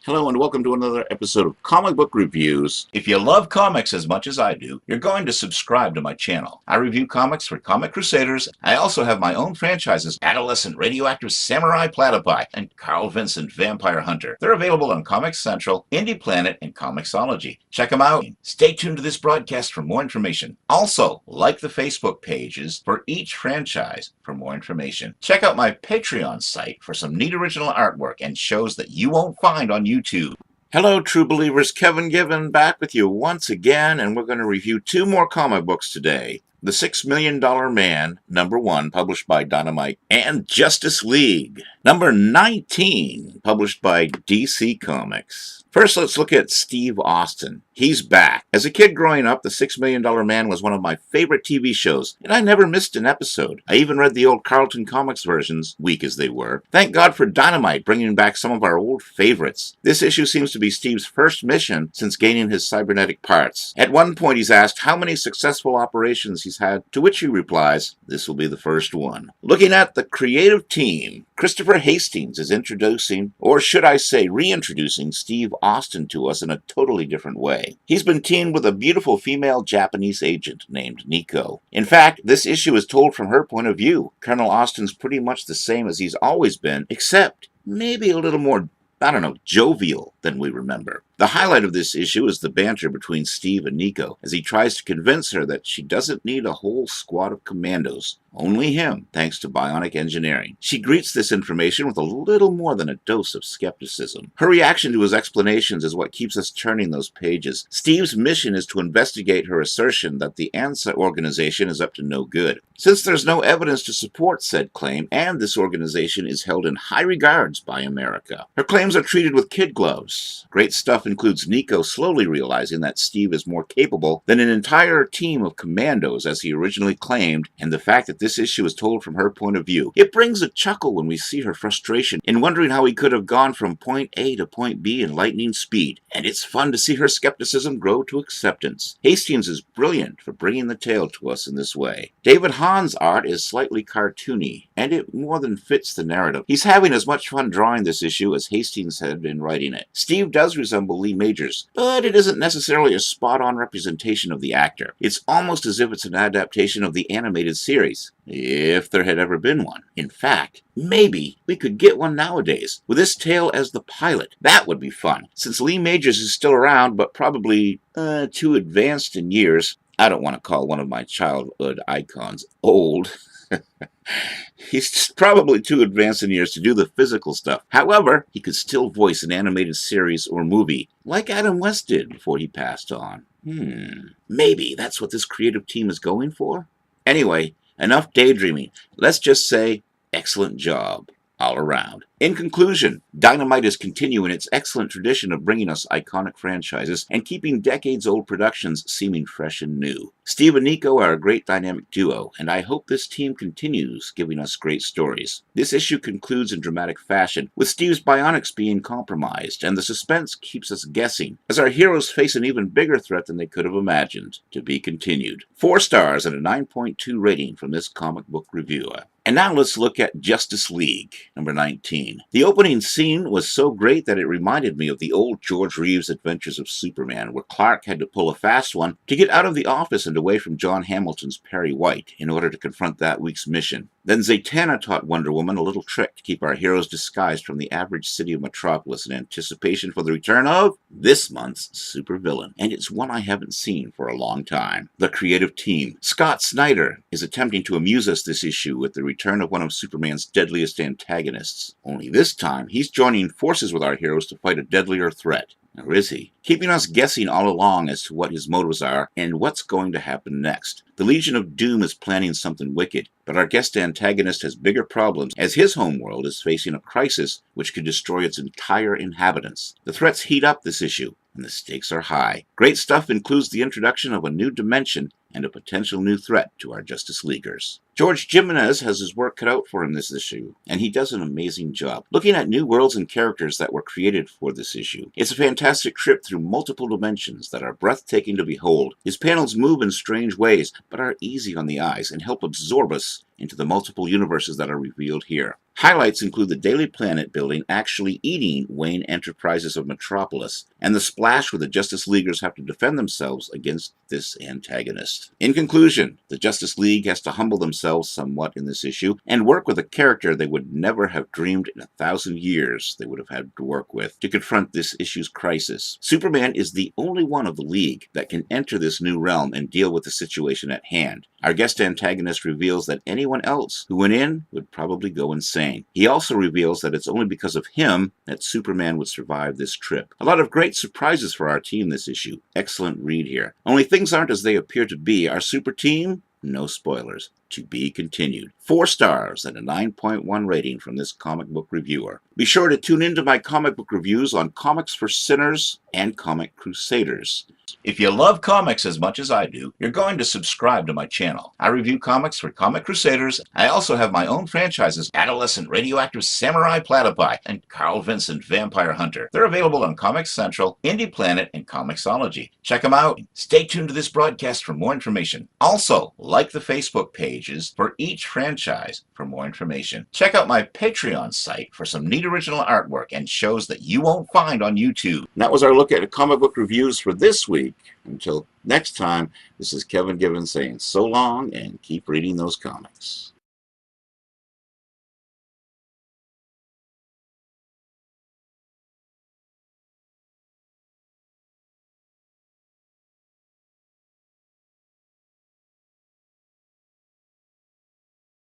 Hello and welcome to another episode of Comic Book Reviews. If you love comics as much as I do, you're going to subscribe to my channel. I review comics for Comic Crusaders. I also have my own franchises, Adolescent Radioactive Samurai Platypi and Carl Vincent Vampire Hunter. They're available on Comics Central, Indie Planet, and Comixology. Check them out. Stay tuned to this broadcast for more information. Also, like the Facebook pages for each franchise for more information. Check out my Patreon site for some neat original artwork and shows that you won't find on YouTube. Hello, true believers. Kevin Given back with you once again, and we're going to review two more comic books today. The $6 Million Man, number 1, published by Dynamite, and Justice League, number 19, published by DC Comics. First, let's look at Steve Austin. He's back. As a kid growing up, The $6 Million Man was one of my favorite TV shows, and I never missed an episode. I even read the old Carlton Comics versions, weak as they were. Thank God for Dynamite bringing back some of our old favorites. This issue seems to be Steve's first mission since gaining his cybernetic parts. At one point, he's asked how many successful operations he's had, to which he replies, this will be the first one. Looking at the creative team, Christopher Hastings is introducing, or should I say reintroducing, Steve Austin to us in a totally different way. He's been teamed with a beautiful female Japanese agent named Nico. In fact, this issue is told from her point of view. Colonel Austin's pretty much the same as he's always been, except maybe a little more jovial than we remember. The highlight of this issue is the banter between Steve and Nico as he tries to convince her that she doesn't need a whole squad of commandos. Only him, thanks to bionic engineering. She greets this information with a little more than a dose of skepticism. Her reaction to his explanations is what keeps us turning those pages. Steve's mission is to investigate her assertion that the ANSA organization is up to no good. Since there's no evidence to support said claim, and this organization is held in high regards by America. Her claims are treated with kid gloves. Great stuff includes Nico slowly realizing that Steve is more capable than an entire team of commandos as he originally claimed, and the fact that this issue is told from her point of view. It brings a chuckle when we see her frustration in wondering how he could have gone from point A to point B in lightning speed, and it's fun to see her skepticism grow to acceptance. Hastings is brilliant for bringing the tale to us in this way. David Hahn's art is slightly cartoony, and it more than fits the narrative. He's having as much fun drawing this issue as Hastings had been writing it. Steve does resemble Lee Majors, but it isn't necessarily a spot-on representation of the actor. It's almost as if it's an adaptation of the animated series, if there had ever been one. In fact, maybe we could get one nowadays, with this tale as the pilot. That would be fun, since Lee Majors is still around, but probably too advanced in years. I don't want to call one of my childhood icons old. He's probably too advanced in years to do the physical stuff. However, he could still voice an animated series or movie, like Adam West did before he passed on. Maybe that's what this creative team is going for? Anyway, enough daydreaming. Let's just say, excellent job all around. In conclusion, Dynamite is continuing its excellent tradition of bringing us iconic franchises and keeping decades-old productions seeming fresh and new. Steve and Nico are a great dynamic duo, and I hope this team continues giving us great stories. This issue concludes in dramatic fashion, with Steve's bionics being compromised, and the suspense keeps us guessing, as our heroes face an even bigger threat than they could have imagined. To be continued. 4 stars and a 9.2 rating from this comic book reviewer. And now let's look at Justice League, number 19. The opening scene was so great that it reminded me of the old George Reeves' Adventures of Superman, where Clark had to pull a fast one to get out of the office and away from John Hamilton's Perry White in order to confront that week's mission. Then Zatanna taught Wonder Woman a little trick to keep our heroes disguised from the average city of Metropolis in anticipation for the return of this month's supervillain. And it's one I haven't seen for a long time. The creative team. Scott Snyder is attempting to amuse us this issue with the return of one of Superman's deadliest antagonists. Only this time, he's joining forces with our heroes to fight a deadlier threat. Or is he? Keeping us guessing all along as to what his motives are and what's going to happen next. The Legion of Doom is planning something wicked, but our guest antagonist has bigger problems as his homeworld is facing a crisis which could destroy its entire inhabitants. The threats heat up this issue, and the stakes are high. Great stuff includes the introduction of a new dimension and a potential new threat to our Justice Leaguers. George Jimenez has his work cut out for him this issue, and he does an amazing job looking at new worlds and characters that were created for this issue. It's a fantastic trip through multiple dimensions that are breathtaking to behold. His panels move in strange ways, but are easy on the eyes and help absorb us into the multiple universes that are revealed here. Highlights include the Daily Planet building actually eating Wayne Enterprises of Metropolis, and the splash where the Justice Leaguers have to defend themselves against this antagonist. In conclusion, the Justice League has to humble themselves somewhat in this issue and work with a character they would never have dreamed in 1,000 years they would have had to work with to confront this issue's crisis. Superman is the only one of the League that can enter this new realm and deal with the situation at hand. Our guest antagonist reveals that anyone else who went in would probably go insane. He also reveals that it's only because of him that Superman would survive this trip. A lot of great surprises for our team this issue. Excellent read here. Only things aren't as they appear to be. Our super team? No spoilers. To be continued. 4 stars and a 9.1 rating from this comic book reviewer. Be sure to tune into my comic book reviews on Comics for Sinners and Comic Crusaders. If you love comics as much as I do, you're going to subscribe to my channel. I review comics for Comic Crusaders. I also have my own franchises, Adolescent Radioactive Samurai Platypi and Carl Vincent Vampire Hunter. They're available on Comics Central, Indie Planet, and Comixology. Check them out. Stay tuned to this broadcast for more information. Also, like the Facebook pages for each franchise for more information. Check out my Patreon site for some neat original artwork and shows that you won't find on YouTube. And that was our look at comic book reviews for this week. Until next time, this is Kevin Gibbons saying so long and keep reading those comics.